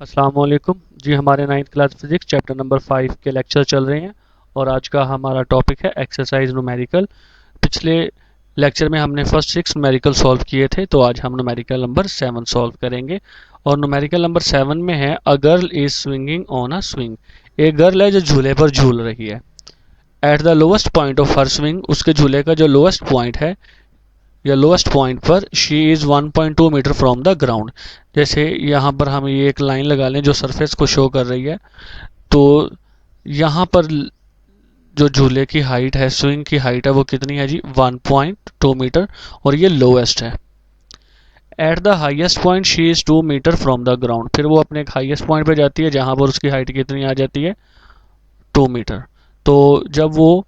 अस्सलाम वालेकुम जी। हमारे 9th class physics chapter number 5 के लेक्चर चल रहे हैं और आज का हमारा टॉपिक है एक्सरसाइज न्यूमेरिकल। पिछले लेक्चर में हमने फर्स्ट 6 न्यूमेरिकल सॉल्व किए थे, तो आज हम न्यूमेरिकल नंबर 7 सॉल्व करेंगे। और न्यूमेरिकल नंबर 7 में है a girl is swinging on a swing. एक गर्ल है जो झूले पर झूल रही है। At the lowest point of her swing, उसके झूले का जो लोएस्ट पॉइंट है या लोएस्ट पॉइंट पर she is 1.2 meter from the ground. जैसे यहाँ पर हम ये एक लाइन लगा लें जो सरफेस को शो कर रही है, तो यहाँ पर जो झूले की हाइट है, स्विंग की हाइट है, वो कितनी है जी 1.2 मीटर और ये लोएस्ट है। At the highest point she is 2 meter from the ground. फिर वो अपने हाईएस्ट पॉइंट पे जाती है जहाँ पर उसकी हाइट कितनी आ जाती है 2 मीटर। तो जब वो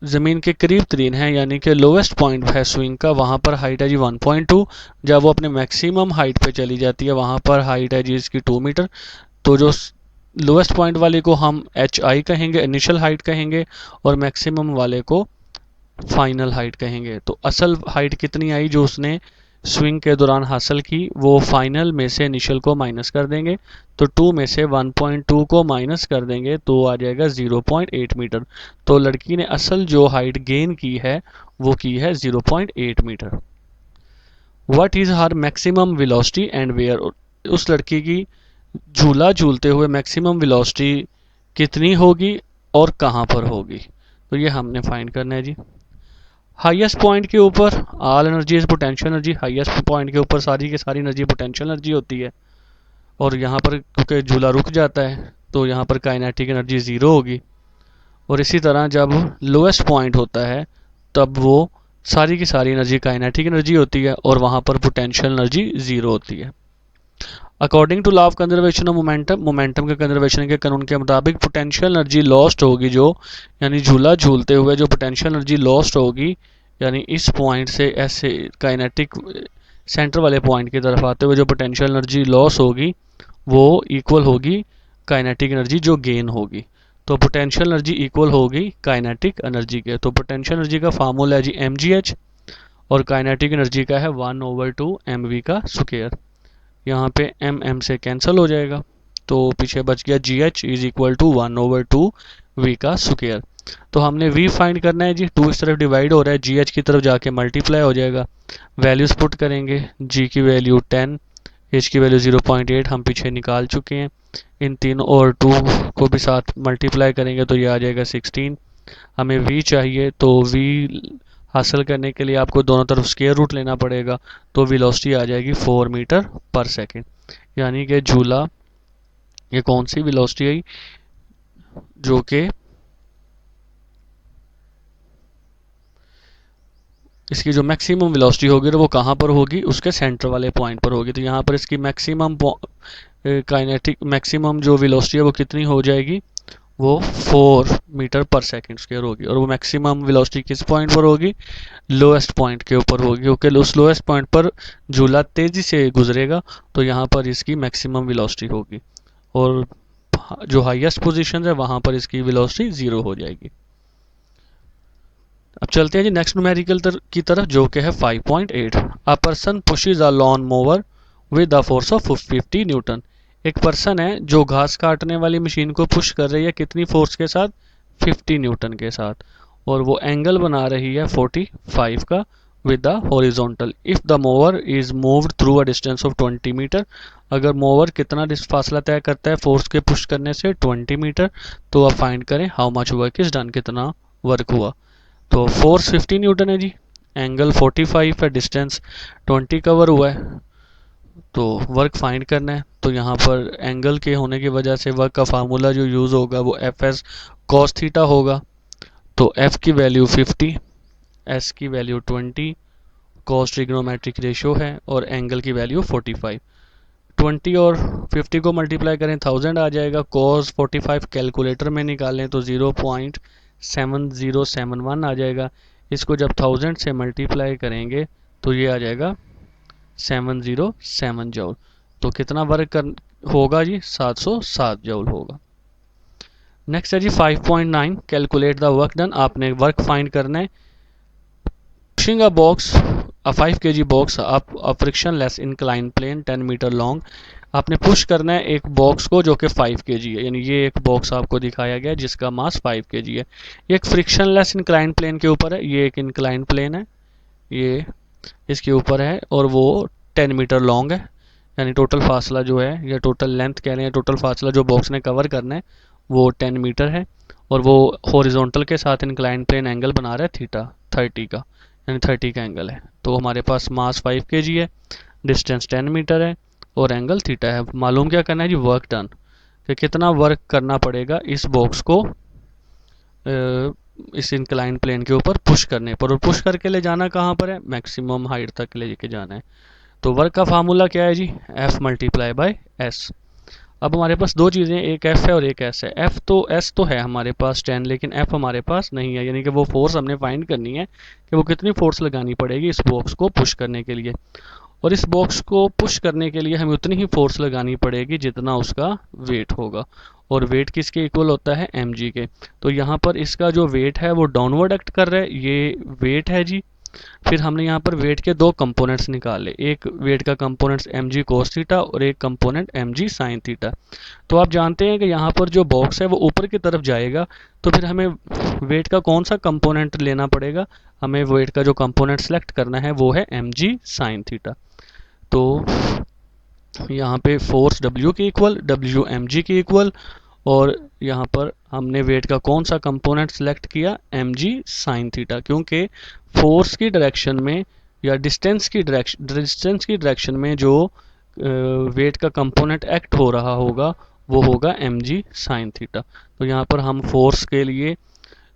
ज़मीन के करीब तरीन है यानी कि लोवेस्ट पॉइंट है स्विंग का, वहाँ पर हाइट है जी 1.2। जब वो अपने मैक्सिमम हाइट पे चली जाती है वहाँ पर हाइट है जी इसकी 2 मीटर। तो जो लोवेस्ट पॉइंट वाले को हम एच आई कहेंगे, इनिशियल हाइट कहेंगे, और मैक्सिमम वाले को फाइनल हाइट कहेंगे। तो असल हाइट कितनी आई जो उसने स्विंग के दौरान हासिल की, वो फाइनल में से इनिशियल को माइनस कर देंगे। तो 2 में से 1.2 को माइनस कर देंगे तो आ जाएगा 0.8 मीटर। तो लड़की ने असल जो हाइट गेन की है वो की है 0.8 meter. What is her maximum velocity and where. उस लड़की की झूला झूलते हुए मैक्सिमम वेलोसिटी कितनी होगी और कहाँ पर होगी, तो ये हमने फाइंड करना है जी। हाईएस्ट पॉइंट के ऊपर all energy is potential energy. Highest point के ऊपर सारी की सारी एनर्जी पोटेंशियल एनर्जी होती है, और यहाँ पर क्योंकि झूला रुक जाता है तो यहाँ पर काइनेटिक एनर्जी ज़ीरो होगी। और इसी तरह जब लोएस्ट पॉइंट होता है तब वो सारी की सारी एनर्जी काइनेटिक एनर्जी होती है और वहाँ पर पोटेंशियल एनर्जी ज़ीरो होती है। According to law of conservation of momentum, momentum के कंजर्वेशन के कानून के मुताबिक पोटेंशियल एनर्जी लॉस्ट होगी, जो यानी झूला झूलते हुए जो पोटेंशियल एनर्जी लॉस्ट होगी, यानी इस पॉइंट से ऐसे काइनेटिक सेंटर वाले पॉइंट की तरफ आते हुए जो पोटेंशियल एनर्जी लॉस होगी वो इक्वल होगी काइनेटिक एनर्जी जो गेन होगी। तो पोटेंशियल एनर्जी इक्वल होगी काइनेटिक एनर्जी के। तो पोटेंशियल एनर्जी का फार्मूला है जी mgh और काइनेटिक एनर्जी का है 1/2 mv का स्क्वायर। यहाँ पे m से कैंसिल हो जाएगा तो पीछे बच गया gh is equal to 1/2 v का स्क्वायर। तो हमने v फाइंड करना है जी। 2 इस तरफ डिवाइड हो रहा है, gh की तरफ जाके मल्टीप्लाई हो जाएगा। वैल्यूज पुट करेंगे, g की वैल्यू 10, h की वैल्यू 0.8 हम पीछे निकाल चुके हैं। इन तीनों और 2 को भी साथ मल्टीप्लाई करेंगे तो ये आ जाएगा 16। हमें v चाहिए, तो v हासिल करने के लिए आपको दोनों तरफ स्क्वायर रूट लेना पड़ेगा। तो वेलोसिटी आ जाएगी 4 मीटर पर सेकेंड। यानी कि झूला ये कौन सी वेलोसिटी आई जो कि इसकी जो मैक्सिमम वेलोसिटी होगी तो वो कहाँ पर होगी, उसके सेंटर वाले पॉइंट पर होगी। तो यहाँ पर इसकी मैक्सिमम काइनेटिक मैक्सिमम जो वेलोसिटी है वो कितनी हो जाएगी, वो 4 मीटर पर सेकेंड स्क्वायर होगी। और वो मैक्सिमम वेलोसिटी किस पॉइंट पर होगी, लोएस्ट पॉइंट के ऊपर होगी, क्योंकि उस लोएस्ट पॉइंट पर झूला तेज़ी से गुजरेगा तो यहाँ पर इसकी मैक्सिमम वेलोसिटी होगी, और जो हाईएस्ट पोजीशन है वहाँ पर इसकी वेलोसिटी ज़ीरो हो जाएगी। अब चलते हैं जी नेक्स्ट न्यूमेरिकल की तरफ जो कि है 5.8। A person pushes a lawn mower with a force of 50 Newton. एक पर्सन है जो घास काटने वाली मशीन को पुश कर रही है, कितनी फोर्स के साथ, 50 न्यूटन के साथ, और वो एंगल बना रही है 45 का with the horizontal. If the mower is moved through a distance of 20 meter. अगर मोवर कितना फासला तय करता है फोर्स के पुश करने से, 20 मीटर, तो आप फाइंड करें how much work is done, कितना वर्क हुआ। तो फोर्स 50 न्यूटन है जी, एंगल 45 है, डिस्टेंस 20 कवर हुआ है, तो वर्क फाइंड करना है। तो यहाँ पर एंगल के होने की वजह से वर्क का फार्मूला जो यूज़ होगा वो एफ एस कॉस थीटा होगा। तो एफ की वैल्यू 50, एस की वैल्यू 20, कॉस ट्रिग्नोमेट्रिक रेशियो है, और एंगल की वैल्यू 45। 20 और 50 को मल्टीप्लाई करें 1000 आ जाएगा। कॉस 45 कैलकुलेटर में निकालें तो 0.7071 आ जाएगा। इसको जब 1000 से मल्टीप्लाई करेंगे तो ये आ जाएगा 707 जूल। तो कितना वर्क कर होगा जी, 707 जूल होगा। नेक्स्ट है जी 5.9 कैलकुलेट द वर्क डन। आपने वर्क फाइंड करना है। Pushing a 5 kg box up a frictionless inclined plane 10 meter long आपने पुश करना है एक बॉक्स को जो कि 5 kg है, यानी ये एक बॉक्स आपको दिखाया गया है जिसका मास 5 kg है। ये एक फ्रिक्शनलेस इंक्लाइन प्लेन के ऊपर है, ये एक इंक्लाइन प्लेन है, ये इसके ऊपर है और वो 10 मीटर लॉन्ग है, यानी टोटल फासला जो है या टोटल लेंथ कह रहे हैं, टोटल फासला जो बॉक्स ने कवर करना है वो 10 मीटर है। और वो हॉरिजॉन्टल के साथ इंक्लाइन प्लेन एंगल बना रहा है थीटा 30 का, यानी 30 का एंगल है। तो हमारे पास मास 5 kg है, डिस्टेंस 10 मीटर है और एंगल थीटा है। मालूम क्या करना है जी, वर्क डन, कि कितना वर्क करना पड़ेगा इस बॉक्स को इस इंक्लाइन प्लेन के ऊपर पुश करने पर, और पुश करके ले जाना कहाँ पर है, मैक्सिमम हाइट तक लेके जाना है। तो वर्क का फार्मूला क्या है जी, F मल्टीप्लाई बाय एस। अब हमारे पास दो चीज़ें, एक F है और एक S है। S तो है हमारे पास 10, लेकिन F हमारे पास नहीं है, यानी कि वो फोर्स हमने फाइंड करनी है कि वो कितनी फोर्स लगानी पड़ेगी इस बॉक्स को पुश करने के लिए। और इस बॉक्स को पुश करने के लिए हमें उतनी ही फोर्स लगानी पड़ेगी जितना उसका वेट होगा, और वेट किसके इक्वल होता है, mg के। तो यहाँ पर इसका जो वेट है वो डाउनवर्ड एक्ट कर रहा है, ये वेट है जी। फिर हमने यहाँ पर वेट के दो कंपोनेंट्स निकाले, एक वेट का कंपोनेंट्स mg cos थीटा और एक कंपोनेंट mg sin थीटा। तो आप जानते हैं कि यहाँ पर जो बॉक्स है वो ऊपर की तरफ जाएगा, तो फिर हमें वेट का कौन सा कंपोनेंट लेना पड़ेगा, हमें वेट का जो कंपोनेंट सेलेक्ट करना है वो है mg sin थीटा। तो यहाँ पे फोर्स W के इक्वल, W mg के इक्वल, और यहाँ पर हमने वेट का कौन सा कंपोनेंट सेलेक्ट किया, mg sin थीटा, क्योंकि फोर्स की डायरेक्शन में या डिस्टेंस की डायरेक्शन में जो वेट का कंपोनेंट एक्ट हो रहा होगा वो होगा mg sin थीटा। तो यहाँ पर हम फोर्स के लिए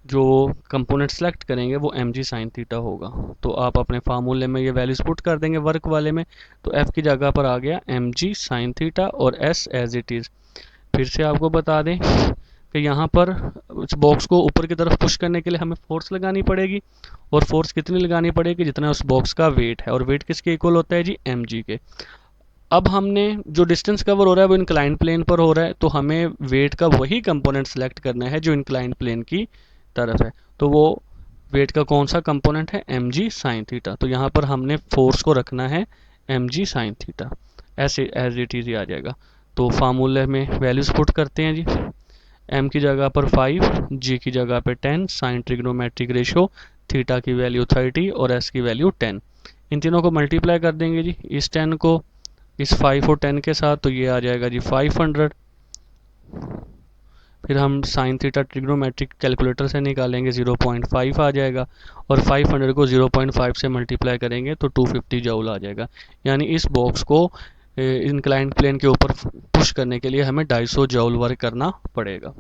जो कंपोनेंट सेलेक्ट करेंगे वो mg sin थीटा होगा। तो आप अपने फार्मूले में ये वैल्यूज पुट कर देंगे वर्क वाले में, तो f की जगह पर आ गया mg sin थीटा और s एज इट इज़। फिर से आपको बता दें कि यहाँ पर उस बॉक्स को ऊपर की तरफ पुश करने के लिए हमें फोर्स लगानी पड़ेगी, और फोर्स कितनी लगानी पड़ेगी, जितना उस बॉक्स का वेट है, और वेट किसके इक्वल होता है जी, mg के। अब हमने जो डिस्टेंस कवर हो रहा है वो इंक्लाइन प्लेन पर हो रहा है, तो हमें वेट का वही कंपोनेंट सेलेक्ट करना है जो इंक्लाइन प्लेन की तरफ है। तो वो वेट का कौन सा कंपोनेंट है, mg sin थीटा। तो यहाँ पर हमने फोर्स को रखना है mg sin थीटा, ऐसे एज इट इज आ जाएगा। तो फार्मूले में वैल्यूज पुट करते हैं जी, m की जगह पर 5, g की जगह पर 10, साइन ट्रिग्नोमेट्रिक रेशो, थीटा की वैल्यू 30 और s की वैल्यू 10। इन तीनों को मल्टीप्लाई कर देंगे जी, इस 10 को इस 5 और 10 के साथ, तो ये आ जाएगा जी 500। फिर हम साइन थीटा ट्रिग्नोमेट्रिक कैलकुलेटर से निकालेंगे, 0.5 आ जाएगा, और 500 को 0.5 से मल्टीप्लाई करेंगे तो 250 जूल आ जाएगा। यानी इस बॉक्स को इंक्लाइंड प्लेन के ऊपर पुश करने के लिए हमें 250 जूल वर्क करना पड़ेगा।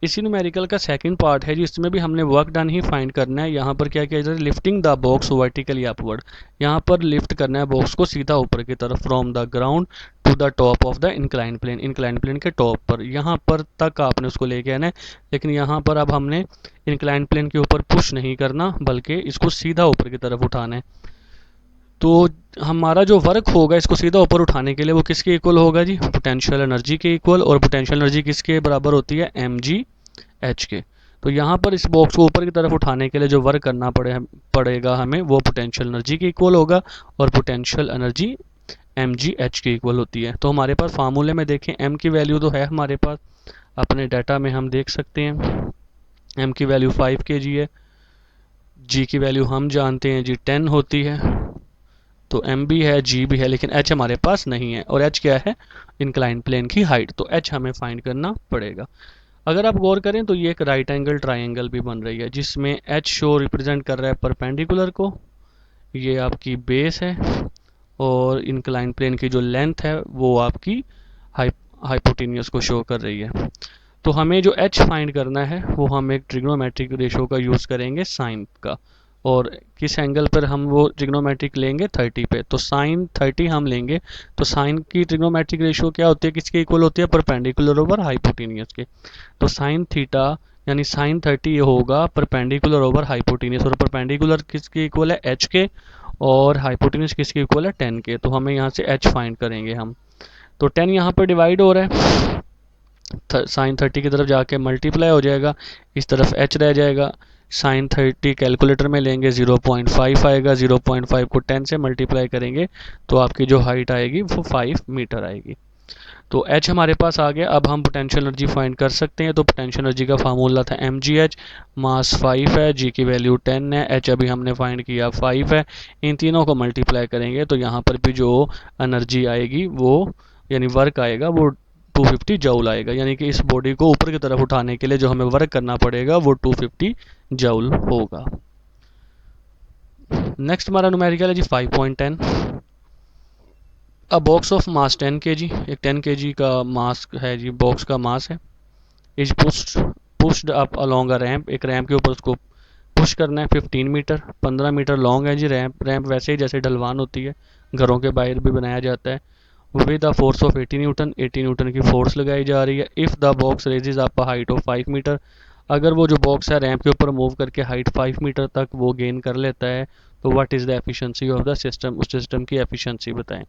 इसी न्यूमेरिकल का सेकंड पार्ट है जिसमें भी हमने वर्क डन ही फाइंड करना है। यहाँ पर क्या किया जाए, lifting the box vertically upward, यहाँ पर लिफ्ट करना है बॉक्स को सीधा ऊपर की तरफ, from the ground to the top of the incline plane के टॉप पर, यहाँ पर तक आपने उसको लेके आना है। लेकिन यहाँ पर अब हमने इंक्लाइन प्लेन के ऊपर पुश नहीं करना, बल्कि इसको सीधा ऊपर की तरफ उठाना है। तो हमारा जो वर्क होगा इसको सीधा ऊपर उठाने के लिए वो किसके इक्वल होगा जी, पोटेंशियल एनर्जी के इक्वल, और पोटेंशियल एनर्जी किसके बराबर होती है, mg h के। तो यहाँ पर इस बॉक्स को ऊपर की तरफ उठाने के लिए जो वर्क करना पड़ेगा हमें, वो पोटेंशियल एनर्जी के इक्वल होगा, और पोटेंशियल एनर्जी mg h के इक्वल होती है। तो हमारे पास फार्मूले में देखें m की वैल्यू तो है हमारे पास, अपने डाटा में हम देख सकते हैं m की वैल्यू 5 kg है, g की वैल्यू हम जानते हैं जी 10 होती है, तो m भी है g भी है, लेकिन h हमारे पास नहीं है, और h क्या है, इंक्लाइन प्लेन की हाइट, तो h हमें फाइंड करना पड़ेगा। अगर आप गौर करें तो ये एक राइट एंगल ट्राइंगल भी बन रही है, जिसमें h शो रिप्रेजेंट कर रहा है परपेंडिकुलर को, ये आपकी बेस है, और इंक्लाइन प्लेन की जो लेंथ है वो आपकी हाइपोटेन्यूस को शो कर रही है। तो हमें जो h फाइंड करना है वो हम एक ट्रिग्नोमेट्रिक रेशो का यूज़ करेंगे साइन का, और किस एंगल पर हम वो ट्रिग्नोमेट्रिक लेंगे, 30 पे, तो साइन 30 हम लेंगे। तो साइन की ट्रिग्नोमेट्रिक रेशियो क्या होती है, किसके इक्वल होती है, परपेंडिकुलर ओवर हाइपोटेनियस के। तो साइन थीटा यानी साइन 30 ये होगा परपेंडिकुलर ओवर हाइपोटेनियस, और परपेंडिकुलर किसके इक्वल है, h के, और हाइपोटेनियस किसके इक्वल है, 10 के। तो हमें यहाँ से h फाइंड करेंगे हम, तो 10 यहाँ पर डिवाइड हो रहा है, साइन 30 की तरफ जाके मल्टीप्लाई हो जाएगा, इस तरफ h रह जाएगा, साइन 30 कैलकुलेटर में लेंगे 0.5 आएगा, 0.5 को 10 से मल्टीप्लाई करेंगे तो आपकी जो हाइट आएगी वो 5 मीटर आएगी। तो H हमारे पास आ गया। अब हम पोटेंशियल एनर्जी फाइंड कर सकते हैं। तो पोटेंशियल एनर्जी का फार्मूला था mgh, मास 5 है, g की वैल्यू 10 है, h अभी हमने फाइंड किया 5 है। इन तीनों को मल्टीप्लाई करेंगे तो यहाँ पर भी जो एनर्जी आएगी वो यानी वर्क आएगा वो 250 जूल आएगा। यानी कि इस बॉडी को ऊपर की तरफ उठाने के लिए जो हमें वर्क करना पड़ेगा वो 250 जूल होगा। नेक्स्ट हमारा न्यूमेरिकल है जी 5.10। अ बॉक्स ऑफ मास 10 kg, एक 10 kg का मास है जी, बॉक्स का मास है। Is pushed up along a ramp, एक रैंप के ऊपर उसको पुश करना है। 15 मीटर, 15 मीटर लॉन्ग है जी रैंप। रैंप वैसे ही जैसे ढलवान होती है, घरों के बाहर भी बनाया जाता है। With the force of 80 newton, 80 newton की फोर्स लगाई जा रही है। If the box raises up height of 5 meter, अगर वो जो बॉक्स है रैंप के ऊपर मूव करके हाइट 5 मीटर तक वो गेन कर लेता है तो what is the efficiency of the system, उस सिस्टम की एफिशिएंसी बताएं।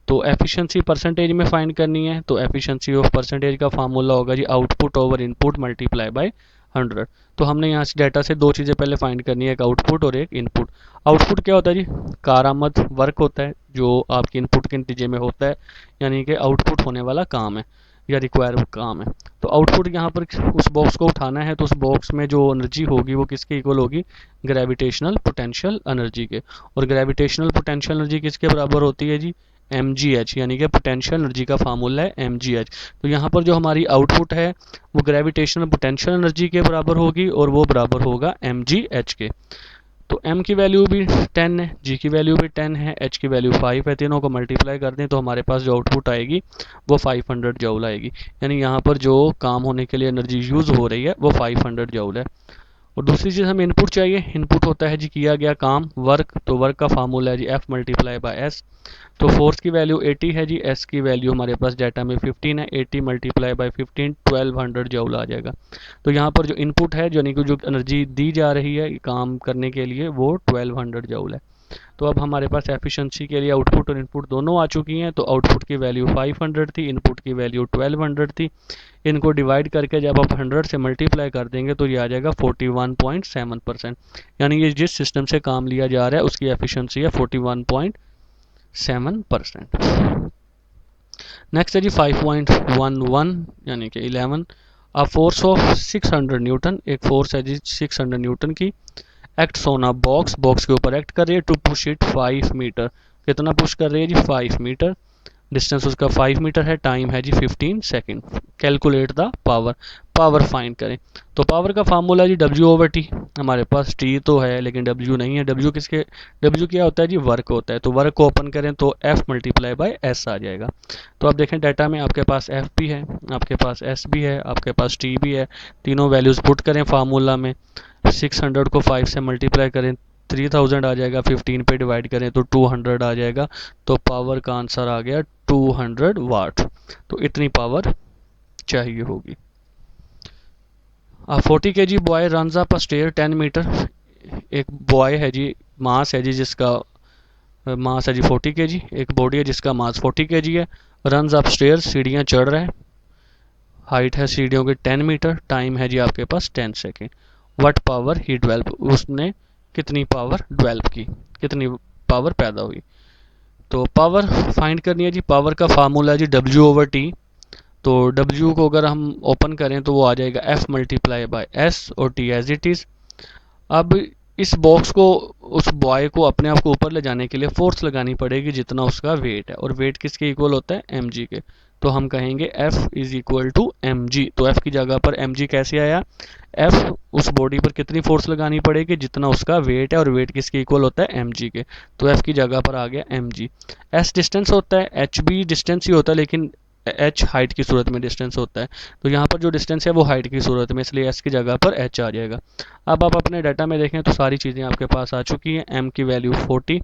तो एफिशिएंसी परसेंटेज में फाइंड करनी है। तो एफिशिएंसी ऑफ परसेंटेज का फार्मूला होगा जी output over input multiply by 100। तो हमने यहाँ से डाटा से दो चीज़ें पहले फाइंड करनी है, एक आउटपुट और एक इनपुट। आउटपुट क्या होता है जी, कारामद वर्क होता है जो आपकी इनपुट के नतीजे में होता है, यानी कि आउटपुट होने वाला काम है या रिक्वायर काम है। तो आउटपुट यहाँ पर उस बॉक्स को उठाना है तो उस बॉक्स में जो एनर्जी होगी वो किसके इक्वल होगी, ग्रेविटेशनल पोटेंशियल एनर्जी के। और ग्रेविटेशनल पोटेंशियल एनर्जी किसके बराबर होती है जी, mgh, यानी कि पोटेंशियल एनर्जी का फार्मूला है mgh। तो यहाँ पर जो हमारी आउटपुट है वो ग्रेविटेशनल पोटेंशियल एनर्जी के बराबर होगी और वो बराबर होगा mgh के। तो m की वैल्यू भी 10 है, g की वैल्यू भी 10 है, h की वैल्यू 5 है। तीनों को मल्टीप्लाई कर दें तो हमारे पास जो आउटपुट आएगी वो 500 जूल आएगी। यानी यहाँ पर जो काम होने के लिए एनर्जी यूज़ हो रही है वो 500 जूल है। और दूसरी चीज़ हमें इनपुट चाहिए। इनपुट होता है जी किया गया काम, वर्क। तो वर्क का फार्मूला है जी F मल्टीप्लाई बाय एस। तो फोर्स की वैल्यू 80 है जी, एस की वैल्यू हमारे पास डाटा में 15 है। 80 मल्टीप्लाई बाय 15 1200 जूल आ जाएगा। तो यहाँ पर जो इनपुट है यानी कि जो एनर्जी दी जा रही है काम करने के लिए वो 1200 जूल है। तो अब हमारे पास एफिशिएंसी के लिए आउटपुट और इनपुट दोनों आ चुकी हैं। तो आउटपुट की वैल्यू 500 थी, इनपुट की वैल्यू 1200 थी। इनको डिवाइड करके जब आप 100 से मल्टीप्लाई कर देंगे तो ये आ जाएगा 41.7%। यानी ये जिस सिस्टम से काम लिया जा रहा है उसकी एफिशिएंसी है 41.7%। नेक्स्ट है जी 5.11 यानी कि 11। अ फोर्स ऑफ 600 न्यूटन, एक फोर्स है जी 600 न्यूटन की। Acts on a box, box के ऊपर एक्ट कर रही है। टू पुश इट 5 मीटर, कितना पुश कर रही है जी 5 मीटर। डिस्टेंस उसका 5 मीटर है, टाइम है जी 15 second. Calculate the power, power find करें। तो पावर का फार्मूला जी W/T। हमारे पास T तो है लेकिन W नहीं है। W क्या होता है जी, वर्क होता है। तो वर्क को ओपन करें तो F मल्टीप्लाई बाय S आ जाएगा। तो आप देखें डाटा में आपके पास F भी है, आपके पास S भी है, आपके पास T भी है। तीनों वैल्यूज़ पुट करें फार्मूला में। 600 को 5 से मल्टीप्लाई करें 3000 आ जाएगा, 15 पे डिवाइड करें तो 200 आ जाएगा। तो पावर का आंसर आ गया 200 वाट। तो इतनी पावर चाहिए होगी। 40 kg boy runs up a stair 10 meter. एक बॉय है जी, मास है जी जिसका मास है जी 40 kg। एक बॉडी है जिसका मास 40 kg है। रन्स अप स्टेयर, सीढ़ियाँ चढ़ रहा है। हाइट है सीढ़ियों की 10 मीटर। टाइम है जी आपके पास 10 second. What power he develop, उसने कितनी पावर डेवलप की, कितनी पावर पैदा हुई। तो पावर फाइंड करनी है जी। पावर का फार्मूला है जी W/T। तो W को अगर हम ओपन करें तो वो आ जाएगा F मल्टीप्लाई बाय S और T एज इट इज़। अब इस बॉक्स को, उस बॉय को अपने आप को ऊपर ले जाने के लिए फोर्स लगानी पड़ेगी जितना उसका वेट है। और वेट किसके इक्वल होता है, mg के। तो हम कहेंगे F is equal to mg। तो F की जगह पर mg कैसे आया, F उस बॉडी पर कितनी फोर्स लगानी पड़ेगी जितना उसका वेट है, और वेट किसके इक्वल होता है, mg के। तो F की जगह पर आ गया mg। S डिस्टेंस होता है, h भी डिस्टेंस ही होता है लेकिन h हाइट की सूरत में डिस्टेंस होता है। तो यहाँ पर जो डिस्टेंस है वो हाइट की सूरत में, इसलिए s की जगह पर h आ जाएगा। अब आप अपने डाटा में देखें तो सारी चीज़ें आपके पास आ चुकी हैं। m की वैल्यू 40,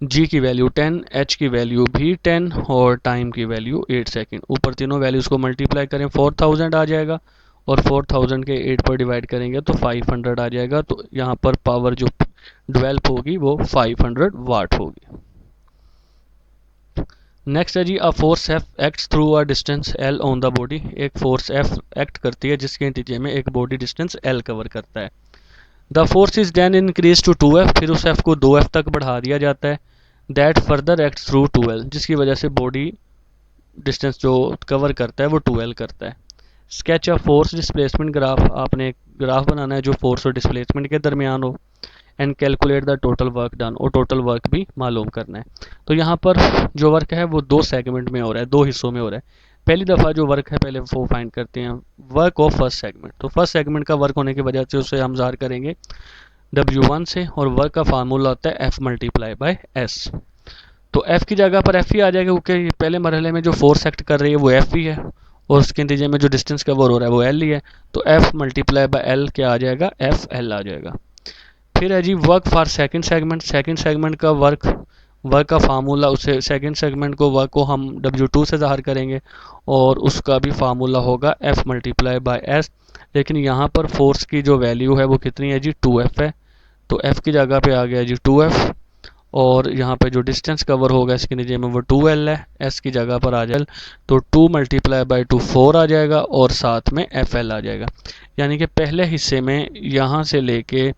g की वैल्यू 10, h की वैल्यू भी 10 और टाइम की वैल्यू 8 सेकेंड। ऊपर तीनों वैल्यूज़ को मल्टीप्लाई करें 4000 आ जाएगा और 4000 के 8 पर डिवाइड करेंगे तो 500 आ जाएगा। तो यहाँ पर पावर जो डेवलप होगी वो 500 वाट होगी। नेक्स्ट है जी a force F acts through a distance L on the body. एक फोर्स F एक्ट करती है जिसके नतीजे में एक बॉडी डिस्टेंस L कवर करता है। The force is then increase to 2F, फिर उस F को 2F तक बढ़ा दिया जाता है। That further act through 2L, जिसकी वजह से बॉडी डिस्टेंस जो कवर करता है वो 2L करता है। Sketch of force displacement graph, आपने एक ग्राफ बनाना है जो फोर्स और डिस्प्लेसमेंट के दरमियान हो। And calculate the total work done, और टोटल वर्क भी मालूम करना है। तो यहाँ पर जो वर्क है वो दो सेगमेंट में हो रहा है, दो हिस्सों में हो रहा है। पहली दफ़ा जो वर्क है पहले वो फाइंड करते हैं, वर्क ऑफ फर्स्ट सेगमेंट। तो फर्स्ट सेगमेंट का वर्क होने की वजह से उसे हम ज़ाहिर करेंगे W1 से, और वर्क का फार्मूला होता है F मल्टीप्लाई बाय S। तो F की जगह पर F ही आ जाएगा, क्योंकि पहले मरहले में जो फोर्स एक्ट कर रही है वो F ही है, और उसके नतीजे में जो डिस्टेंस कवर हो रहा है वो L ही है। तो F मल्टीप्लाई बाय L क्या आ जाएगा, FL आ जाएगा। फिर है जी work for second segment. Second segment का वर्क, वर्क का फार्मूला, उसे सेकंड सेगमेंट को वर्क को हम W2 से ज़ाहिर करेंगे, और उसका भी फार्मूला होगा F मल्टीप्लाई बाय S। लेकिन यहाँ पर फोर्स की जो वैल्यू है वो कितनी है जी, 2F है। तो F की जगह पे आ गया जी 2F, और यहाँ पे जो डिस्टेंस कवर होगा इसके नीचे में वो 2L है। S की जगह पर आ जाए तो 2 मल्टीप्लाई बाई 2 4 आ जाएगा, और साथ में FL आ जाएगा। यानी कि पहले हिस्से में यहाँ से लेके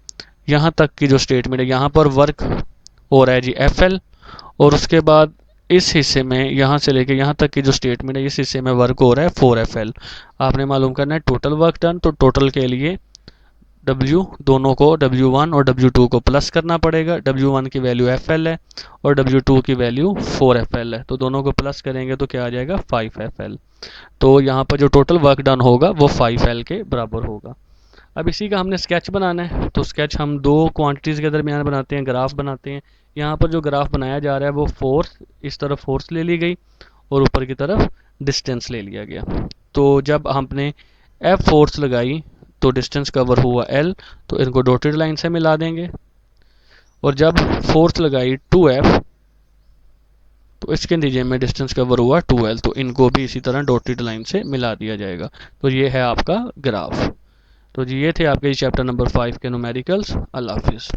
यहाँ तक की जो स्टेटमेंट है, यहाँ पर वर्क हो रहा है जी FL, और उसके बाद इस हिस्से में यहाँ से लेके यहाँ तक की जो स्टेटमेंट है इस हिस्से में वर्क हो रहा है 4FL। आपने मालूम करना है टोटल वर्क डन, तो टोटल के लिए W दोनों को W1 और W2 को प्लस करना पड़ेगा। W1 की वैल्यू FL है और W2 की वैल्यू 4FL है, तो दोनों को प्लस करेंगे तो क्या आ जाएगा 5FL। तो यहाँ पर जो टोटल वर्क डन होगा वो 5L के बराबर होगा। अब इसी का हमने स्केच बनाना है, तो स्केच हम दो क्वांटिटीज़ के दरमियान बनाते हैं, ग्राफ बनाते हैं। यहाँ पर जो ग्राफ बनाया जा रहा है वो फोर्स, इस तरफ फोर्स ले ली गई और ऊपर की तरफ डिस्टेंस ले लिया गया। तो जब हमने F फोर्स लगाई तो डिस्टेंस कवर हुआ L, तो इनको डॉटेड लाइन से मिला देंगे। और जब फोर्स लगाई 2F तो इसके नतीजे में डिस्टेंस कवर हुआ 2L, तो इनको भी इसी तरह डॉटेड लाइन से मिला दिया जाएगा। तो ये है आपका ग्राफ। तो जी ये थे आपके चैप्टर नंबर 5 के न्यूमेरिकल्स। अल्लाह हाफिज़।